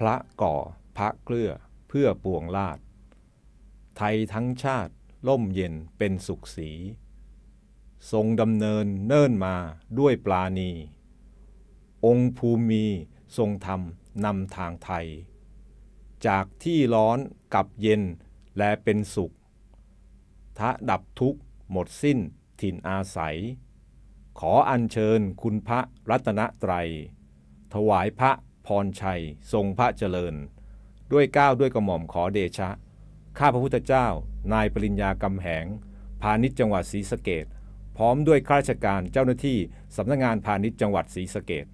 พระก่อพระเกลือเพื่อปวงราชไทยทั้งชาติร่มเย็นเป็นสุขสีทรงดำเนินเนิ่นมาด้วยปราณี องค์ภูมิทรงธรรมนำทางไทยจากที่ร้อนกลับเย็นและเป็นสุขทะดับทุกข์หมดสิ้นถิ่นอาศัยขออัญเชิญคุณพระรัตนตรัยถวายพระพรชัยทรงพระเจริญด้วยเกล้าด้วยกระหม่อมขอเดชะข้าพระพุทธเจ้านายปริญญากำแหงพาณิชย์จังหวัดศรีสะเกษพร้อมด้วยข้าราชการเจ้าหน้าที่สำนักงานพาณิชย์จังหวัดศรีสะเกษ